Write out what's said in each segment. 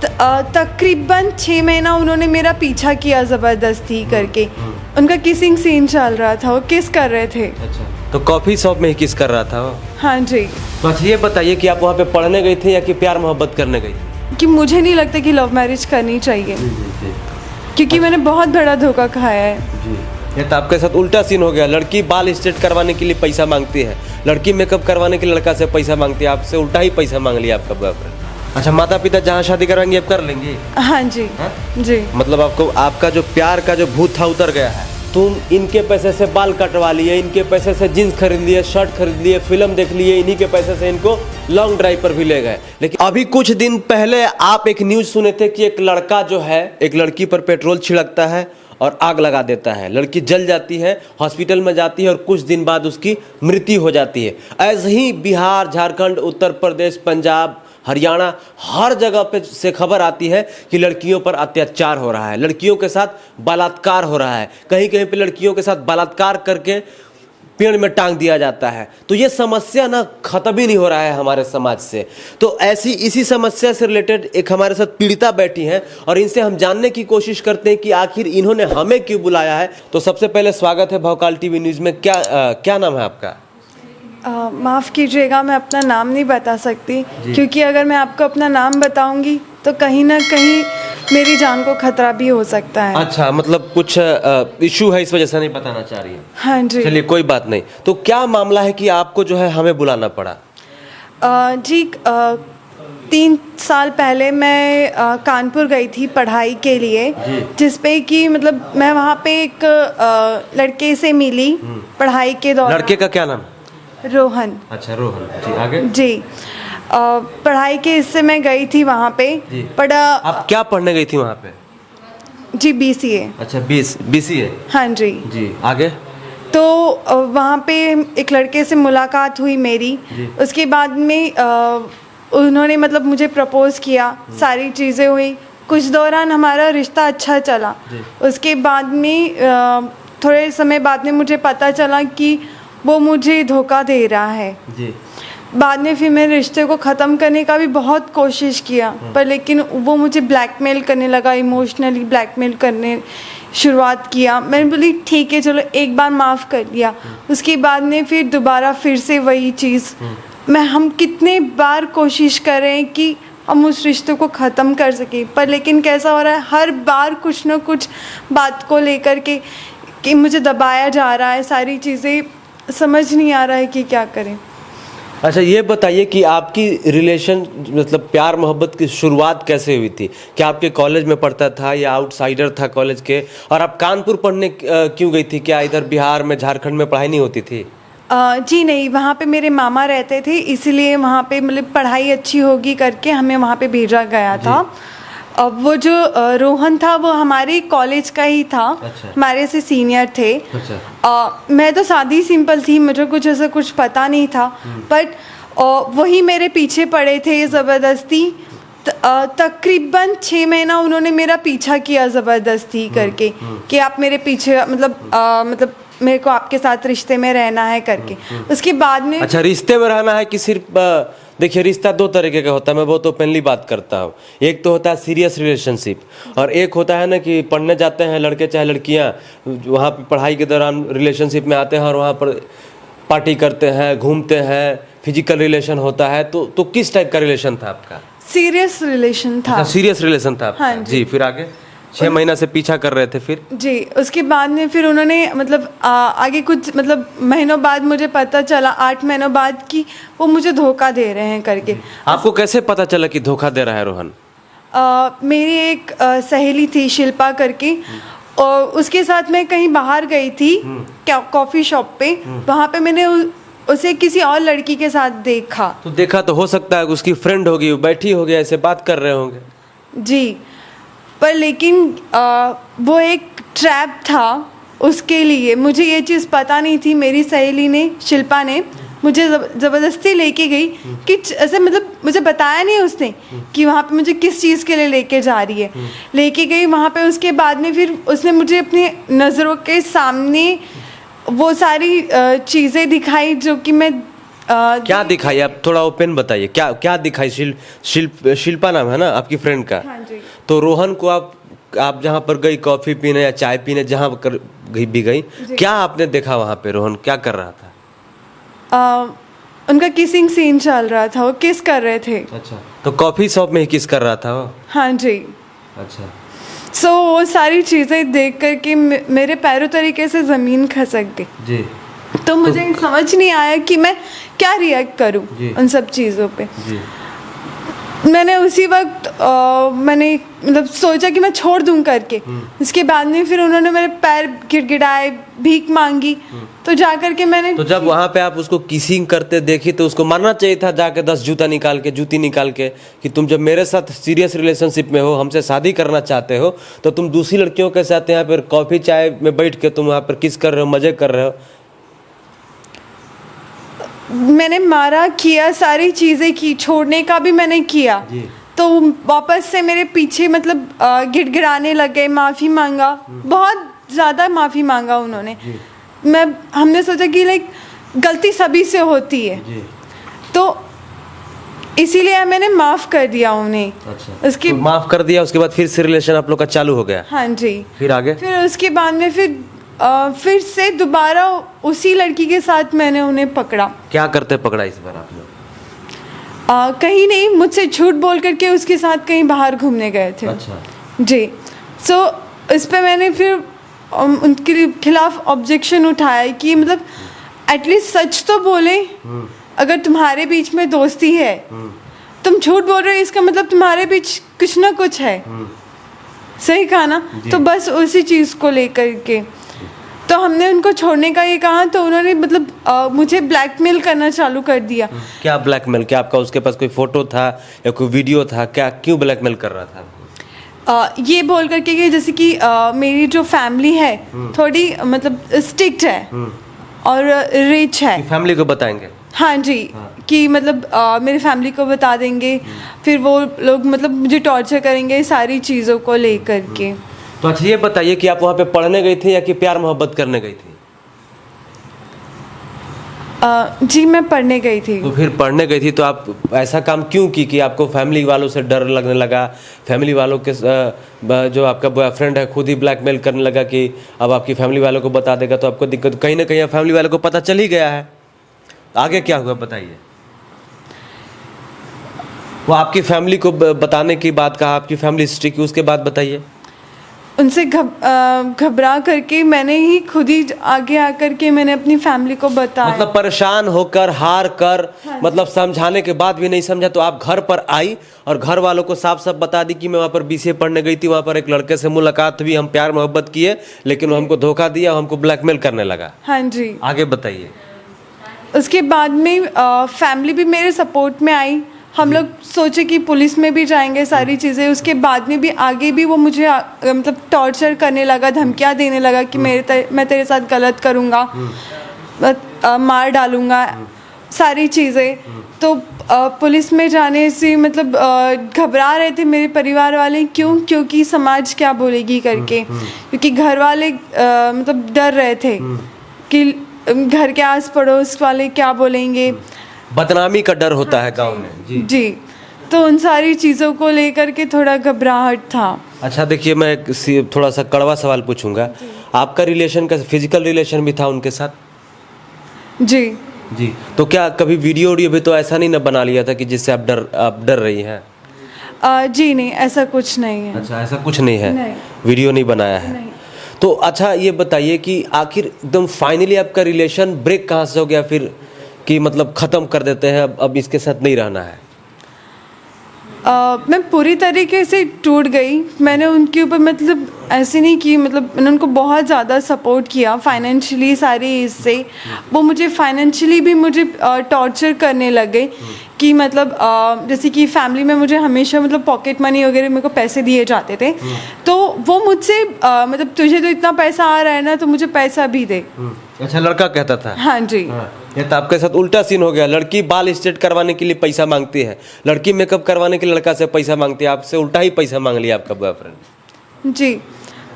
तकरीबन 6 महीना उन्होंने मेरा पीछा किया ज़बरदस्ती करके। उनका किसिंग सीन चल रहा था, वो किस कर रहे थे। अच्छा, तो कॉफ़ी शॉप में ही किस कर रहा था वो? हाँ जी। तो अच्छा ये बताइए कि आप वहाँ पे पढ़ने गई थी या कि प्यार मोहब्बत करने गई थी? कि मुझे नहीं लगता कि लव मैरिज करनी चाहिए, क्योंकि मैंने बहुत बड़ा धोखा खाया है। जी, ये तो आपके साथ उल्टा सीन हो गया। लड़की बाल स्ट्रेट करवाने के लिए पैसा मांगती है, लड़की मेकअप करवाने के लिए लड़का से पैसा मांगती है, आपसे उल्टा ही पैसा मांग लिया आपका बॉयफ्रेंड। अच्छा, माता पिता जहाँ शादी करवाएंगे आप कर लेंगे? हाँ जी। जी, मतलब आपको आपका जो प्यार का जो भूत था उतर गया है। तुम इनके पैसे से बाल कटवा लिए, इनके पैसे से जीन्स खरीद लिए, शर्ट खरीद लिए, फिल्म देख लिए, इन्हीं के पैसे से इनको लॉन्ग ड्राइव पर भी ले गए। लेकिन अभी कुछ दिन पहले आप एक न्यूज़ सुने थे कि एक लड़का जो है एक लड़की पर पेट्रोल छिड़कता है और आग लगा देता है, लड़की जल जाती है, हॉस्पिटल में जाती है और कुछ दिन बाद उसकी मृत्यु हो जाती है। ऐसे ही बिहार, झारखंड, उत्तर प्रदेश, पंजाब, हरियाणा, हर जगह पे से खबर आती है कि लड़कियों पर अत्याचार हो रहा है, लड़कियों के साथ बलात्कार हो रहा है, कहीं कहीं पे लड़कियों के साथ बलात्कार करके पेड़ में टांग दिया जाता है। तो ये समस्या ना खत्म ही नहीं हो रहा है हमारे समाज से। तो ऐसी इसी समस्या से रिलेटेड एक हमारे साथ पीड़िता बैठी हैं और इनसे हम जानने की कोशिश करते हैं कि आखिर इन्होंने हमें क्यों बुलाया है। तो सबसे पहले स्वागत है भवकाल टीवी न्यूज़ में। क्या नाम है आपका? माफ़ कीजिएगा, मैं अपना नाम नहीं बता सकती, क्योंकि अगर मैं आपको अपना नाम बताऊंगी तो कहीं ना कहीं मेरी जान को खतरा भी हो सकता है। अच्छा, मतलब कुछ इशू है इस वजह से नहीं बताना चाह रही है? हाँ जी। चलिए कोई बात नहीं। तो क्या मामला है कि आपको जो है हमें बुलाना पड़ा? जी, 3 साल पहले मैं कानपुर गई थी पढ़ाई के लिए, जिसपे कि मतलब मैं वहाँ पे एक लड़के से मिली पढ़ाई के दौरान। लड़के का क्या नाम? रोहन। अच्छा, रोहन जी। आगे? जी, पढ़ाई के हिस्से में गई थी वहाँ पे। पर आप क्या पढ़ने गई थी वहाँ पे? जी, BCA। अच्छा, BCA। हाँ जी। जी, आगे? तो वहाँ पे एक लड़के से मुलाकात हुई मेरी। उसके बाद में उन्होंने मतलब मुझे प्रपोज किया, सारी चीज़ें हुई, कुछ दौरान हमारा रिश्ता अच्छा चला। उसके बाद में थोड़े समय बाद में मुझे पता चला कि वो मुझे धोखा दे रहा है। जी। बाद में फिर मैंने रिश्ते को ख़त्म करने का भी बहुत कोशिश किया, पर लेकिन वो मुझे ब्लैकमेल करने लगा, इमोशनली ब्लैकमेल करने शुरुआत किया। मैंने बोली ठीक है चलो, एक बार माफ़ कर दिया। उसके बाद में फिर दोबारा फिर से वही चीज़। हम कितने बार कोशिश कर रहे हैं कि हम उस रिश्ते को ख़त्म कर सकें, पर लेकिन कैसा हो रहा है, हर बार कुछ ना कुछ बात को लेकर के कि मुझे दबाया जा रहा है। सारी चीज़ें समझ नहीं आ रहा है कि क्या करें। अच्छा, ये बताइए कि आपकी रिलेशन मतलब प्यार मोहब्बत की शुरुआत कैसे हुई थी? क्या आपके कॉलेज में पढ़ता था या आउटसाइडर था कॉलेज के? और आप कानपुर पढ़ने क्यों गई थी? क्या इधर बिहार में, झारखंड में पढ़ाई नहीं होती थी? जी नहीं, वहाँ पे मेरे मामा रहते थे, इसलिए वहाँ पे मतलब पढ़ाई अच्छी होगी करके हमें वहाँ पे भेजा गया था। अब वो जो रोहन था वो हमारे कॉलेज का ही था। अच्छा। हमारे से सीनियर थे। अच्छा। मैं तो सादी सिंपल थी, मुझे कुछ ऐसा कुछ पता नहीं था, बट वही मेरे पीछे पड़े थे ज़बरदस्ती। तकरीबन 6 महीना उन्होंने मेरा पीछा किया ज़बरदस्ती करके कि आप मेरे पीछे मतलब मेरे को आपके साथ रिश्ते में रहना है करके। उसके बाद में अच्छा, रिश्ते में रहना है कि सिर्फ देखिए, रिश्ता 2 तरीके का होता है, मैं बहुत ओपनली बात करता हूँ। एक तो होता है सीरियस रिलेशनशिप, और एक होता है ना कि पढ़ने जाते हैं लड़के चाहे लड़कियाँ, वहाँ पे पढ़ाई के दौरान रिलेशनशिप में आते हैं और वहाँ पर पार्टी करते हैं, घूमते हैं, फिजिकल रिलेशन होता है। तो किस टाइप का रिलेशन था आपका? सीरियस रिलेशन था। अच्छा, सीरियस रिलेशन था आपका। हाँ जी। फिर आगे? 6 महीना से पीछा कर रहे थे फिर? जी, उसके बाद में फिर उन्होंने मतलब आगे कुछ मतलब महीनों बाद मुझे पता चला, 8 महीनों बाद, कि वो मुझे धोखा दे रहे हैं करके। आपको कैसे पता चला कि धोखा दे रहा है रोहन? मेरी एक सहेली थी शिल्पा करके, और उसके साथ मैं कहीं बाहर गई थी कॉफ़ी शॉप पे। वहाँ पे मैंने उसे किसी और लड़की के साथ देखा। तो देखा तो हो सकता है उसकी फ्रेंड होगी, वो बैठी होगी, ऐसे बात कर रहे होंगे। जी, पर लेकिन वो एक ट्रैप था उसके लिए। मुझे ये चीज़ पता नहीं थी। मेरी सहेली ने, शिल्पा ने मुझे ज़बरदस्ती लेके गई कि ऐसे मतलब मुझे बताया नहीं उसने कि वहाँ पे मुझे किस चीज़ के लिए लेके जा रही है। लेके गई वहाँ पे। उसके बाद में फिर उसने मुझे अपनी नज़रों के सामने वो सारी चीज़ें दिखाई जो कि मैं क्या दिखाई? आप थोड़ा ओपन बताइए, क्या क्या दिखाई? शिल्पा नाम है ना आपकी फ्रेंड का? हाँ जी। तो रोहन को आप जहाँ पर गई कॉफी पीने या चाय पीने, जहाँ कर भी गई, क्या आपने देखा वहाँ पे? रोहन क्या कर रहा था? उनका किसिंग सीन चल रहा था, वो किस कर रहे थे। अच्छा, तो कॉफी शॉप में ही किस कर रहा था वो? हाँ जी। अच्छा। सो वो सारी चीज़ें देख कर के मेरे पैरों तरीके से ज़मीन खसक गई। जी तो मुझे समझ नहीं आया कि मैं क्या रिएक्ट करूं जी। उन सब चीज़ों पे। जी मैंने उसी वक्त मैंने मतलब सोचा कि मैं छोड़ दूं करके। उसके बाद में फिर उन्होंने मेरे पैर गिड़गिड़ाए, भीख मांगी, तो जा कर के मैंने। तो जब वहाँ पे आप उसको किसिंग करते देखी तो उसको मारना चाहिए था जाके 10 जूती निकाल के कि तुम जब मेरे साथ सीरियस रिलेशनशिप में हो, हमसे शादी करना चाहते हो, तो तुम दूसरी लड़कियों के साथ यहाँ पर कॉफ़ी चाय में बैठ के तुम वहाँ पर किस कर रहे हो, मज़े कर रहे हो। मैंने मारा, किया, सारी चीज़ें की, छोड़ने का भी मैंने किया। तो वापस से मेरे पीछे मतलब गिड़गिड़ाने लग गए, माफ़ी मांगा, बहुत ज़्यादा माफ़ी मांगा उन्होंने। हमने सोचा कि लाइक गलती सभी से होती है, तो इसीलिए मैंने माफ़ कर दिया उन्हें। अच्छा, उसके तो माफ़ कर दिया, उसके बाद फिर से रिलेशन आप लोग का चालू हो गया? हाँ जी। फिर आगे? फिर उसके बाद में फिर से दोबारा उसी लड़की के साथ मैंने उन्हें पकड़ा। क्या करते पकड़ा इस बार आप लोग? कहीं नहीं, मुझसे झूठ बोल करके उसके साथ कहीं बाहर घूमने गए थे। अच्छा जी। सो इस पे मैंने फिर उनके खिलाफ ऑब्जेक्शन उठाया कि मतलब एटलीस्ट सच तो बोले। अगर तुम्हारे बीच में दोस्ती है, तुम झूठ बोल रहे हो, इसका मतलब तुम्हारे बीच कुछ ना कुछ है। सही कहा ना? तो बस उसी चीज़ को लेकर के तो हमने उनको छोड़ने का ये कहा, तो उन्होंने मतलब मुझे ब्लैकमेल करना चालू कर दिया। क्या ब्लैकमेल? क्या आपका उसके पास कोई फोटो था या कोई वीडियो था? क्या, क्यों ब्लैकमेल कर रहा था? ये बोल करके कि जैसे कि मेरी जो फैमिली है थोड़ी मतलब स्ट्रिक्ट है और रिच है। फैमिली को बताएंगे? हाँ जी। कि मतलब मेरी फैमिली को बता देंगे, फिर वो लोग मतलब मुझे टॉर्चर करेंगे सारी चीज़ों को लेकर के। तो अच्छा ये बताइए कि आप वहाँ पे पढ़ने गई थी या कि प्यार मोहब्बत करने गई थी? जी मैं पढ़ने गई थी। तो फिर पढ़ने गई थी तो आप ऐसा काम क्यों की कि आपको फैमिली वालों से डर लगने लगा? फैमिली वालों के जो आपका बॉयफ्रेंड है खुद ही ब्लैकमेल करने लगा कि अब आपकी फैमिली वालों को बता देगा तो आपको दिक्कत, कहीं ना कहीं फैमिली वालों को पता चल ही गया है। आगे क्या हुआ बताइए? वो आपकी फैमिली को बताने की बात कहा, आपकी फैमिली हिस्ट्री की, उसके बाद बताइए। उनसे घबरा करके मैंने ही खुद ही आगे आकर के मैंने अपनी फैमिली को बताया। मतलब परेशान होकर, हार कर, मतलब समझाने के बाद भी नहीं समझा तो आप घर पर आई और घर वालों को साफ साफ बता दी कि मैं वहाँ पर BCA पढ़ने गई थी, वहाँ पर एक लड़के से मुलाकात हुई, हम प्यार मोहब्बत किए, लेकिन वो हमको धोखा दिया, हमको ब्लैकमेल करने लगा। हाँ जी। आगे बताइए। उसके बाद में फैमिली भी मेरे सपोर्ट में आई। हम लोग सोचे कि पुलिस में भी जाएंगे, सारी चीज़ें। उसके बाद में भी आगे भी वो मुझे मतलब टॉर्चर करने लगा, धमकियाँ देने लगा कि मैं तेरे साथ गलत करूँगा, मार डालूँगा, सारी चीज़ें। तो पुलिस में जाने से मतलब घबरा रहे थे मेरे परिवार वाले। क्योंकि समाज क्या बोलेगी करके, क्योंकि घर वाले मतलब डर रहे थे कि घर के आस पड़ोस वाले क्या बोलेंगे, बदनामी का डर होता है गांव में। जी। तो उन सारी चीज़ों को लेकर के थोड़ा घबराहट था। अच्छा देखिए, मैं थोड़ा सा कड़वा सवाल पूछूंगा। आपका रिलेशन का फिजिकल रिलेशन भी था उनके साथ? जी। जी। तो क्या कभी वीडियो भी तो ऐसा नहीं ना बना लिया था कि जिससे आप डर रही हैं? जी नहीं, ऐसा कुछ नहीं है। अच्छा, ऐसा कुछ नहीं है? नहीं। वीडियो नहीं बनाया है? नहीं। तो अच्छा ये बताइए कि आखिर एकदम फाइनली आपका रिलेशन ब्रेक कहाँ से हो गया फिर, कि मतलब ख़त्म कर देते हैं, अब इसके साथ नहीं रहना है? मैं पूरी तरीके से टूट गई। मैंने उनके ऊपर मतलब ऐसे नहीं की, मतलब मैंने उनको बहुत ज़्यादा सपोर्ट किया फाइनेंशियली, सारी इससे। वो मुझे फाइनेंशियली भी मुझे टॉर्चर करने लगे कि मतलब जैसे कि फैमिली में मुझे हमेशा मतलब पॉकेट मनी वगैरह मेरे को पैसे दिए जाते थे। तो वो मुझसे मतलब तुझे तो इतना पैसा आ रहा है ना, तो मुझे पैसा भी दे। अच्छा, लड़का कहता था? हाँ जी। ये तो आपके साथ उल्टा सीन हो गया। लड़की बाल स्ट्रेट करवाने के लिए पैसा मांगती है, लड़की मेकअप करवाने के लिए लड़का से पैसा मांगती है, आपसे उल्टा ही पैसा मांग लिया आपका बॉयफ्रेंड। जी।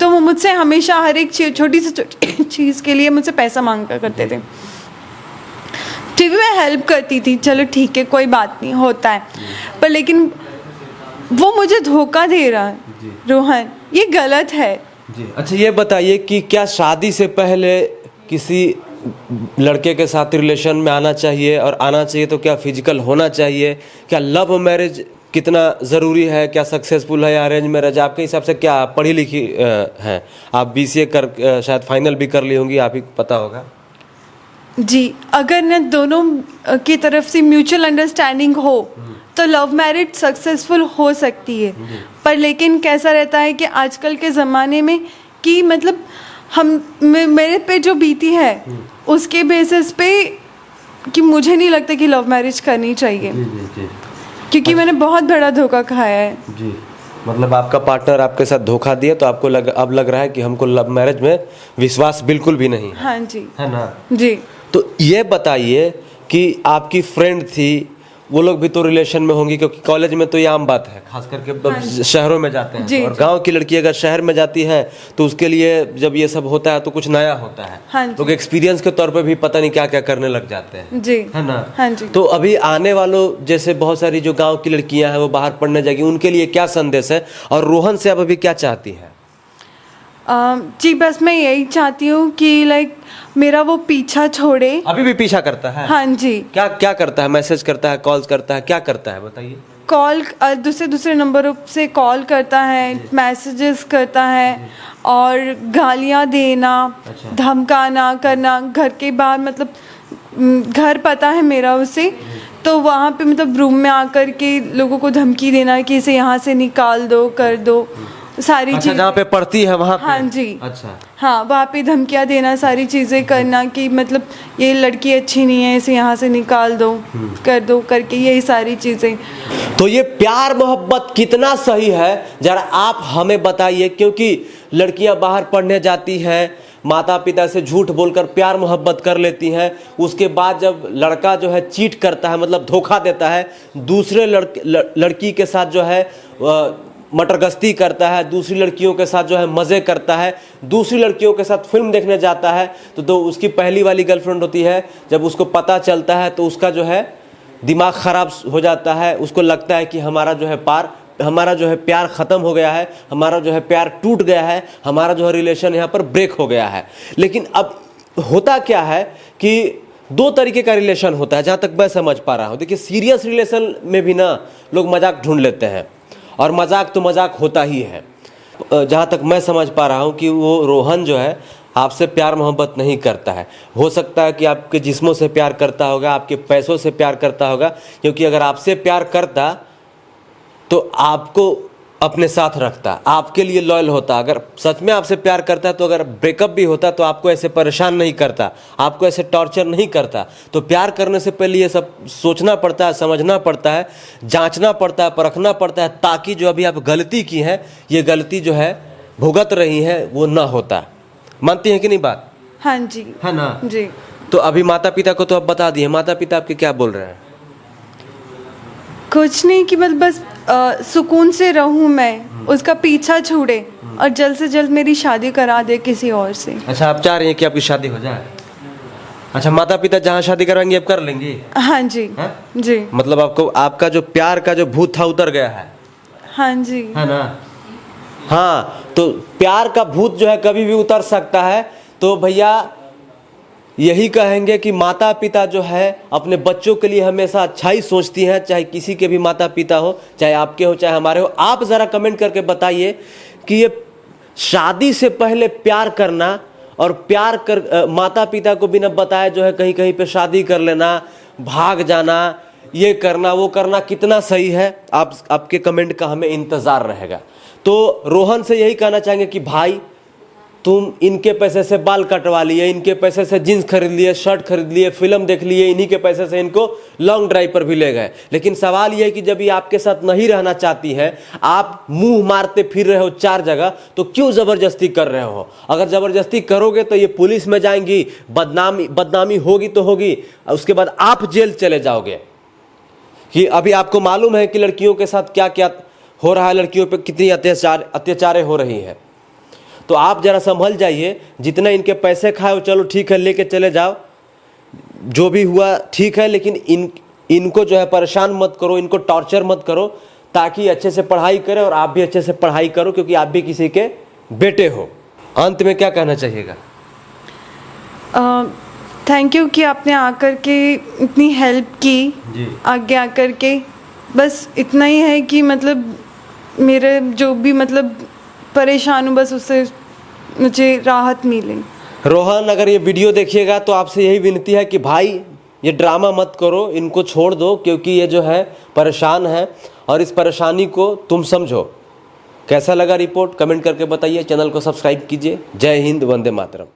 तो वो मुझसे हमेशा हर एक छोटी से छोटी चीज़ के लिए मुझसे पैसा मांगा करते थे। टीवी में हेल्प करती थी, चलो ठीक है कोई बात नहीं, होता है, पर लेकिन वो मुझे धोखा दे रहा है रोहन, ये गलत है जी। अच्छा ये बताइए कि क्या शादी से पहले किसी लड़के के साथ रिलेशन में आना चाहिए, और आना चाहिए तो क्या फिजिकल होना चाहिए? क्या लव मैरिज कितना ज़रूरी है? क्या सक्सेसफुल है या अरेंज मैरिज? आपके हिसाब से क्या पढ़ी लिखी हैं आप? BCA कर शायद फाइनल भी कर ली होंगी, आप ही को पता होगा। जी, अगर न दोनों की तरफ से म्यूचुअल अंडरस्टैंडिंग हो तो लव मैरिज सक्सेसफुल हो सकती है, पर लेकिन कैसा रहता है कि आजकल के ज़माने में कि मतलब मेरे पे जो बीती है उसके बेसिस पे कि मुझे नहीं लगता कि लव मैरिज करनी चाहिए। जी। क्योंकि मैंने बहुत बड़ा धोखा खाया है। जी, मतलब आपका पार्टनर आपके साथ धोखा दिया तो आपको अब लग रहा है कि हमको लव मैरिज में विश्वास बिल्कुल भी नहीं है। हाँ जी, है ना? जी। तो ये बताइए कि आपकी फ्रेंड थी, वो लोग भी तो रिलेशन में होंगी, क्योंकि कॉलेज में तो ये आम बात है, खास करके शहरों में जाते हैं जी, और गांव की लड़की अगर शहर में जाती है तो उसके लिए जब ये सब होता है तो कुछ नया होता है। हाँ जी। लोग एक्सपीरियंस के तौर पे भी पता नहीं क्या क्या करने लग जाते हैं। जी, है ना? हाँ जी। तो अभी आने वालों जैसे बहुत सारी जो गाँव की लड़कियां हैं वो बाहर पढ़ने जाएगी, उनके लिए क्या संदेश है, और रोहन से आप अभी क्या चाहती है? जी बस मैं यही चाहती हूँ कि लाइक मेरा वो पीछा छोड़े। अभी भी पीछा करता है? हाँ जी। क्या क्या करता है? मैसेज करता है, कॉल्स करता है, क्या करता है बताइए? कॉल दूसरे नंबरों से कॉल करता है, मैसेजेस करता है, और गालियाँ देना, धमकाना करना, घर के बाहर मतलब घर पता है मेरा उसे, तो वहाँ पे मतलब रूम में आकर के लोगों को धमकी देना कि इसे यहाँ से निकाल दो, कर दो, सारी अच्छा, चीज़। जहाँ पे पढ़ती है वहाँ पे? हाँ जी। अच्छा। हाँ, वहाँ पे धमकियाँ देना, सारी चीज़ें करना कि मतलब ये लड़की अच्छी नहीं है, इसे यहाँ से निकाल दो, कर दो करके, यही सारी चीज़ें। तो ये प्यार मोहब्बत कितना सही है जरा आप हमें बताइए, क्योंकि लड़कियां बाहर पढ़ने जाती हैं, माता पिता से झूठ बोलकर प्यार मोहब्बत कर लेती हैं, उसके बाद जब लड़का जो है चीट करता है, मतलब धोखा देता है, दूसरे लड़की के साथ जो है मटरगश्ती करता है, दूसरी लड़कियों के साथ जो है मज़े करता है, दूसरी लड़कियों के साथ फिल्म देखने जाता है, तो उसकी पहली वाली गर्लफ्रेंड होती है, जब उसको पता चलता है तो उसका जो है दिमाग ख़राब हो जाता है, उसको लगता है कि हमारा जो है प्यार ख़त्म हो गया है, हमारा जो है प्यार टूट गया है, हमारा जो है रिलेशन यहाँ पर ब्रेक हो गया है। लेकिन अब होता क्या है कि दो तरीके का रिलेशन होता है जहाँ तक मैं समझ पा रहा हूँ। देखिए, सीरियस रिलेशन में भी ना लोग मजाक ढूंढ लेते हैं, और मजाक तो मजाक होता ही है। जहाँ तक मैं समझ पा रहा हूँ कि वो रोहन जो है आपसे प्यार मोहब्बत नहीं करता है। हो सकता है कि आपके जिस्मों से प्यार करता होगा, आपके पैसों से प्यार करता होगा, क्योंकि अगर आपसे प्यार करता तो आपको अपने साथ रखता, आपके लिए लॉयल होता। अगर सच में आपसे प्यार करता तो अगर ब्रेकअप भी होता तो आपको ऐसे परेशान नहीं करता, आपको ऐसे टॉर्चर नहीं करता। तो प्यार करने से पहले ये सब सोचना पड़ता है, समझना पड़ता है, जांचना पड़ता है, परखना पड़ता है, ताकि जो अभी आप गलती की है, ये गलती जो है भुगत रही है, वो ना होता। मानती हैं कि नहीं बात? हाँ जी। है ना? जी। तो अभी माता पिता को तो आप बता दिए, माता पिता आपके क्या बोल रहे हैं? कुछ नहीं, कि मतलब बस सुकून से रहूं मैं, उसका पीछा छूटे और जल्द से जल्द मेरी शादी करा दे किसी और से। अच्छा, आप चाह रही हैं कि आपकी शादी हो जाए? अच्छा, माता पिता जहाँ शादी कराएंगे आप कर लेंगी? हाँ जी। है? जी। मतलब आपको आपका जो प्यार का जो भूत था उतर गया है? हाँ जी। है ना? हाँ, तो प्यार का भूत जो है कभी भी उतर सकता है। तो भैया यही कहेंगे कि माता पिता जो है अपने बच्चों के लिए हमेशा अच्छा ही सोचती हैं, चाहे किसी के भी माता पिता हो, चाहे आपके हो चाहे हमारे हो। आप ज़रा कमेंट करके बताइए कि ये शादी से पहले प्यार करना और माता पिता को बिना बताए जो है कहीं कहीं पे शादी कर लेना, भाग जाना, ये करना वो करना कितना सही है? आपके कमेंट का हमें इंतज़ार रहेगा। तो रोहन से यही कहना चाहेंगे कि भाई, तुम इनके पैसे से बाल कटवा लिए, इनके पैसे से जीन्स खरीद लिए, शर्ट खरीद लिए, फिल्म देख लिए, इन्हीं के पैसे से इनको लॉन्ग ड्राइव पर भी ले गए। लेकिन सवाल यह है कि जब ये आपके साथ नहीं रहना चाहती है, आप मुंह मारते फिर रहे हो 4 जगह, तो क्यों ज़बरदस्ती कर रहे हो? अगर ज़बरदस्ती करोगे तो ये पुलिस में जाएंगी, बदनामी होगी तो होगी, उसके बाद आप जेल चले जाओगे। कि अभी आपको मालूम है कि लड़कियों के साथ क्या क्या हो रहा है, लड़कियों पर कितनी अत्याचारें हो रही हैं। तो आप जरा संभल जाइए, जितना इनके पैसे खाए चलो ठीक है लेके चले जाओ, जो भी हुआ ठीक है, लेकिन इनको जो है परेशान मत करो, इनको टॉर्चर मत करो, ताकि अच्छे से पढ़ाई करें और आप भी अच्छे से पढ़ाई करो, क्योंकि आप भी किसी के बेटे हो। अंत में क्या कहना चाहिएगा? थैंक यू कि आपने आकर के इतनी हेल्प की जी। आगे आकर के। बस इतना ही है कि मतलब मेरे जो भी मतलब परेशान हूँ, बस उससे मुझे राहत मिले। रोहन, अगर ये वीडियो देखिएगा तो आपसे यही विनती है कि भाई ये ड्रामा मत करो, इनको छोड़ दो, क्योंकि ये जो है परेशान है और इस परेशानी को तुम समझो। कैसा लगा रिपोर्ट कमेंट करके बताइए, चैनल को सब्सक्राइब कीजिए। जय हिंद, वंदे मातरम।